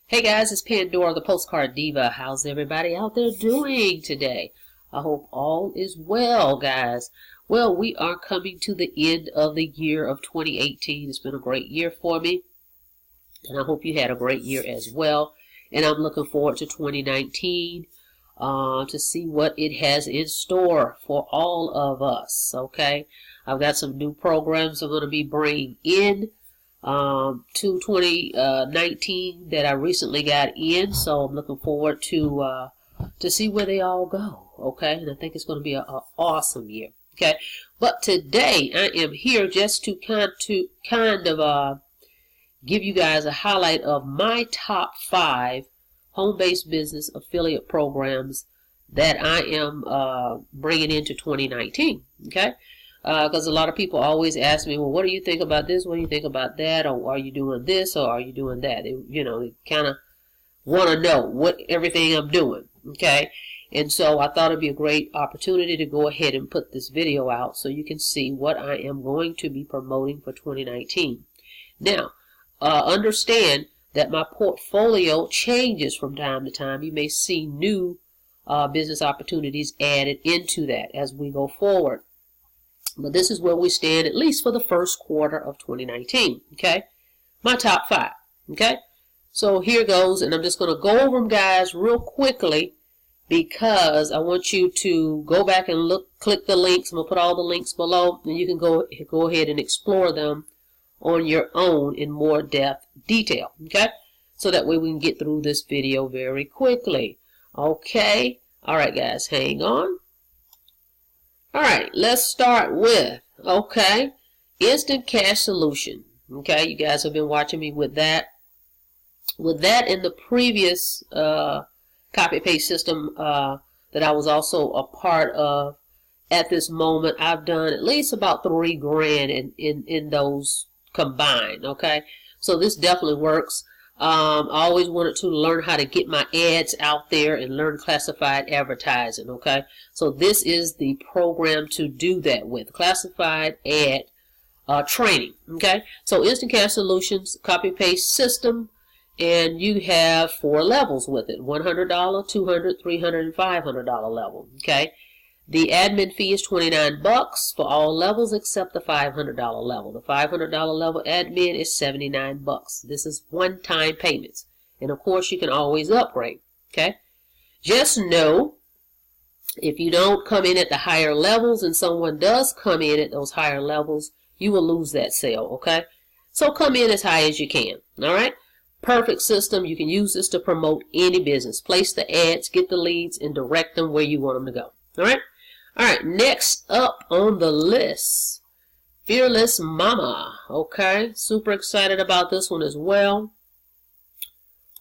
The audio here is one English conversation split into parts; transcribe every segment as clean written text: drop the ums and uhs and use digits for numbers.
Hey guys, it's Pandora, the Postcard Diva. How's everybody out there doing today? I hope all is well, guys. Well, we are coming to the end of the year of 2018. It's been a great year for me, and I hope you had a great year as well. And I'm looking forward to 2019 to see what it has in store for all of us, okay? I've got some new programs I'm going to be bringing in to 2019 that I recently got in, so I'm looking forward to see where they all go, okay? And I think it's going to be an awesome year, okay? But today I am here just to kind of give you guys a highlight of my top 5 home-based business affiliate programs that I am bringing into 2019, okay? Because a lot of people always ask me, well, what do you think about this? What do you think about that? Or are you doing this? Or are you doing that? They kind of want to know what everything I'm doing, okay? And so I thought it'd be a great opportunity to go ahead and put this video out so you can see what I am going to be promoting for 2019. Now, understand that my portfolio changes from time to time. You may see new business opportunities added into that as we go forward. But this is where we stand, at least for the first quarter of 2019, okay? My top 5, okay? So here goes, and I'm just going to go over them, guys, real quickly because I want you to go back and click the links. I'm going to put all the links below, and you can go ahead and explore them on your own in more depth detail, okay? So that way we can get through this video very quickly, okay? All right, guys, hang on. All right, let's start with, okay, instant cash solution. Okay, you guys have been watching me with that. With that in the previous copy paste system that I was also a part of at this moment, I've done at least about $3 grand in those combined. Okay, so this definitely works. I always wanted to learn how to get my ads out there and learn classified advertising, okay? So this is the program to do that with, classified ad training, okay? So Instant Cash Solutions, copy-paste system, and you have 4 levels with it, $100, $200, $300, and $500 level, okay? The admin fee is $29 for all levels except the $500 level. The $500 level admin is $79. This is one-time payments. And of course, you can always upgrade, okay? Just know, if you don't come in at the higher levels and someone does come in at those higher levels, you will lose that sale, okay? So come in as high as you can, all right? Perfect system. You can use this to promote any business. Place the ads, get the leads, and direct them where you want them to go, all right? All right, next up on the list, Fearless Momma. Okay, super excited about this one as well.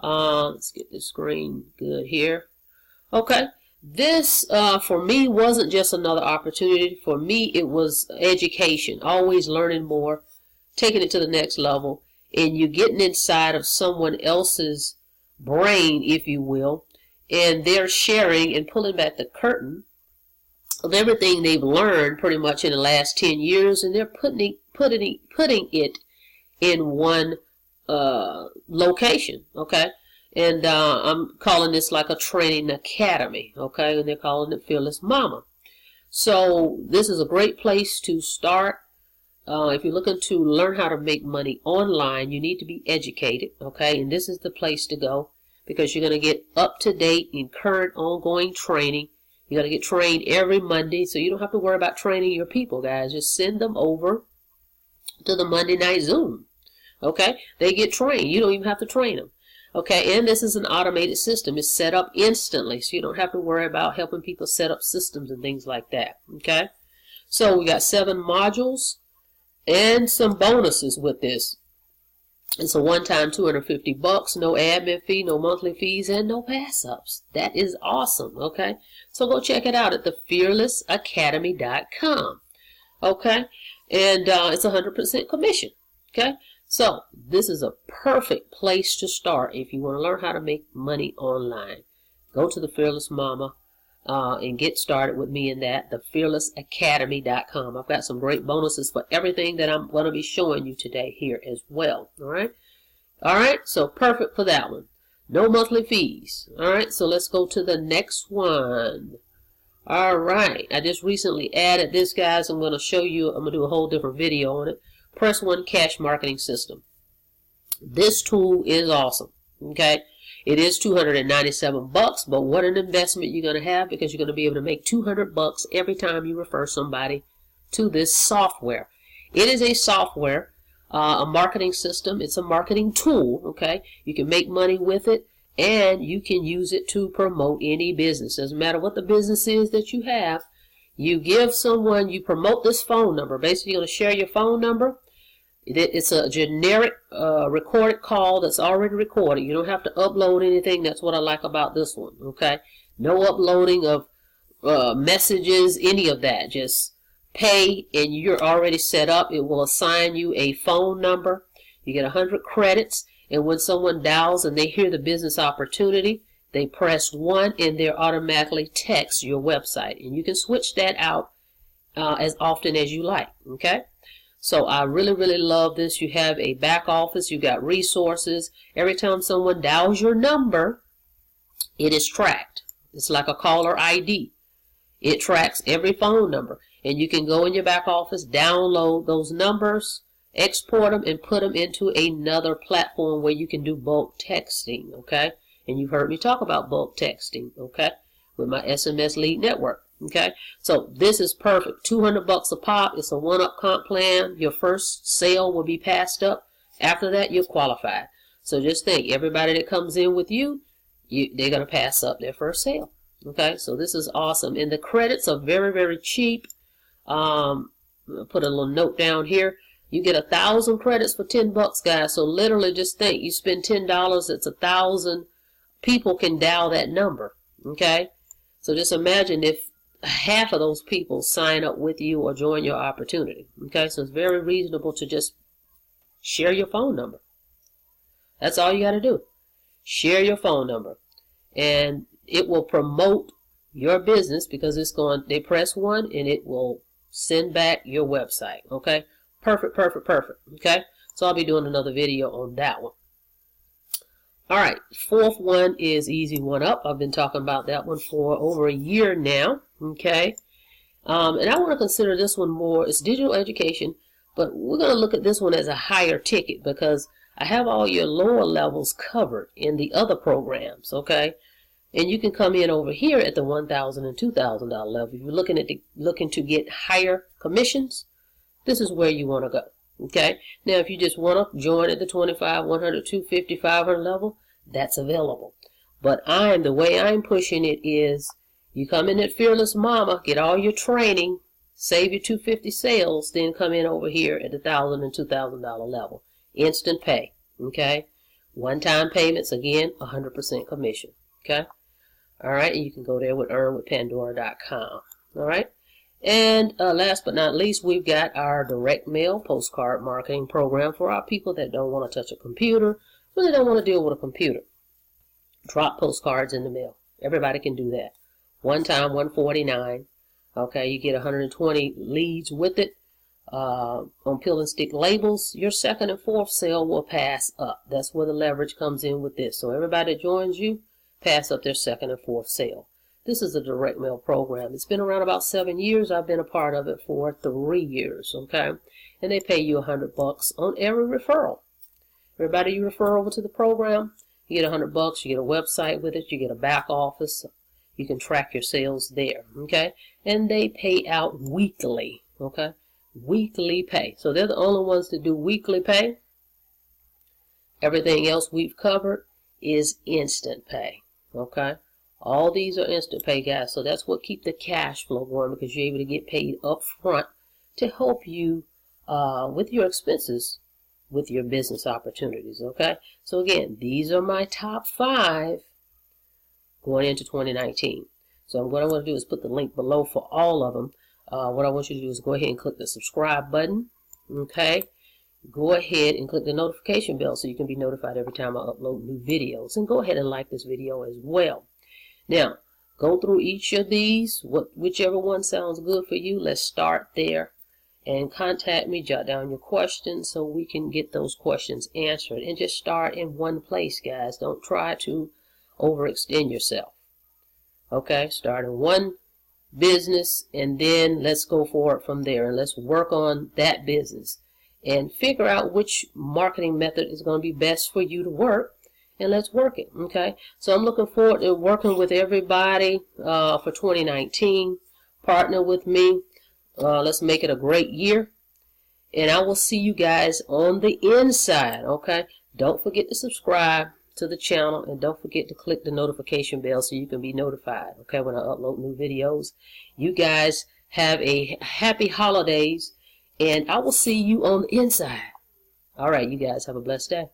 Let's get the screen good here. Okay, this for me wasn't just another opportunity. For me, it was education, always learning more, taking it to the next level, and you're getting inside of someone else's brain, if you will, and they're sharing and pulling back the curtain of everything they've learned pretty much in the last 10 years, and they're putting it in one location, okay? And I'm calling this like a training academy, okay? And they're calling it Fearless Momma. So this is a great place to start. If you're looking to learn how to make money online, you need to be educated, okay? And this is the place to go because you're going to get up-to-date and current ongoing training. You got to get trained every Monday, so you don't have to worry about training your people, guys. Just send them over to the Monday night Zoom. Okay? They get trained. You don't even have to train them. Okay? And this is an automated system. It's set up instantly, so you don't have to worry about helping people set up systems and things like that. Okay? So we got 7 modules and some bonuses with this. It's a one-time $250, no admin fee, no monthly fees, and no pass-ups. That is awesome, okay? So go check it out at thefearlessacademy.com, okay? And it's 100% commission, okay? So this is a perfect place to start if you want to learn how to make money online. Go to the Fearless Momma and get started with me in that, thefearlessacademy.com. I've got some great bonuses for everything that I'm going to be showing you today here as well, all right? All right, so perfect for that one. No monthly fees. Alright, so let's go to the next one. Alright, I just recently added this, guys. I'm going to show you, I'm going to do a whole different video on it. Press 1 cash marketing system. This tool is awesome. Okay, it is $297, but what an investment you're going to have, because you're going to be able to make $200 every time you refer somebody to this software. It is a software, a marketing system. It's a marketing tool. Okay, you can make money with it, and you can use it to promote any business. Doesn't matter what the business is that you have. You give someone, you promote this phone number. Basically, you're going to share your phone number. It's a generic recorded call that's already recorded. You don't have to upload anything. That's what I like about this one. Okay, no uploading of messages, any of that. Just pay, and you're already set up. It will assign you a phone number. You get 100 credits, and when someone dials and they hear the business opportunity, they press 1, and they're automatically text your website, and you can switch that out as often as you like. Okay. So I really, really love this. You have a back office. You got resources. Every time someone dials your number, it is tracked. It's like a caller ID. It tracks every phone number. And you can go in your back office, download those numbers, export them, and put them into another platform where you can do bulk texting. Okay? And you've heard me talk about bulk texting. Okay? With my SMS lead network. Okay, so this is perfect. $200 a pop. It's a one-up comp plan. Your first sale will be passed up. After that, you're qualified. So just think, everybody that comes in with you, they're going to pass up their first sale. Okay, so this is awesome. And the credits are very, very cheap. I'll put a little note down here. You get 1,000 credits for $10, guys. So literally just think, you spend $10, it's 1,000 people can dial that number. Okay, so just imagine if half of those people sign up with you or join your opportunity. Okay, so it's very reasonable to just share your phone number. That's all you got to do. Share your phone number, and it will promote your business, because it's going, they press 1 and it will send back your website. Okay, perfect, perfect, perfect. Okay, so I'll be doing another video on that one. Alright, fourth one is Easy One Up. I've been talking about that one for over a year now. Okay, and I want to consider this one more. It's digital education, but we're going to look at this one as a higher ticket, because I have all your lower levels covered in the other programs. Okay, and you can come in over here at the $1,000 and $2,000 level. If you're looking to get higher commissions, this is where you want to go. Okay, now if you just want to join at the 25, 100, 250, 500 level, that's available. But the way I'm pushing it is, you come in at Fearless Mama, get all your training, save your 250 sales, then come in over here at the $1,000 and $2,000 level. Instant pay. Okay, one-time payments, again, 100% commission. Okay, all right, and you can go there with earnwithpandora.com. All right. And last but not least, we've got our direct mail postcard marketing program for our people that don't want to touch a computer, really don't want to deal with a computer. Drop postcards in the mail. Everybody can do that. One time, $149. Okay, you get 120 leads with it. On peel and stick labels, your second and fourth sale will pass up. That's where the leverage comes in with this. So everybody that joins you, pass up their second and fourth sale. This is a direct mail program. It's been around about 7 years. I've been a part of it for 3 years, okay? And they pay you $100 on every referral. Everybody you refer over to the program, you get $100. You get a website with it. You get a back office. You can track your sales there, okay? And they pay out weekly, okay? Weekly pay. So they're the only ones that do weekly pay. Everything else we've covered is instant pay, okay? All these are instant pay, guys. So that's what keeps the cash flow going, because you're able to get paid up front to help you with your expenses, with your business opportunities, okay? So again, these are my top 5 going into 2019. So what I want to do is put the link below for all of them. What I want you to do is go ahead and click the subscribe button, okay? Go ahead and click the notification bell so you can be notified every time I upload new videos. And go ahead and like this video as well. Now, go through each of these, whichever one sounds good for you. Let's start there. and contact me. Jot down your questions so we can get those questions answered. And just start in one place, guys. Don't try to overextend yourself. Okay, start in one business and then let's go forward from there, and let's work on that business and figure out which marketing method is going to be best for you to work, and let's work it. Okay, so I'm looking forward to working with everybody for 2019. Partner with me. Let's make it a great year, and I will see you guys on the inside. Okay, don't forget to subscribe to the channel, and don't forget to click the notification bell so you can be notified, okay, when I upload new videos. You guys have a happy holidays, and I will see you on the inside. All right, you guys have a blessed day.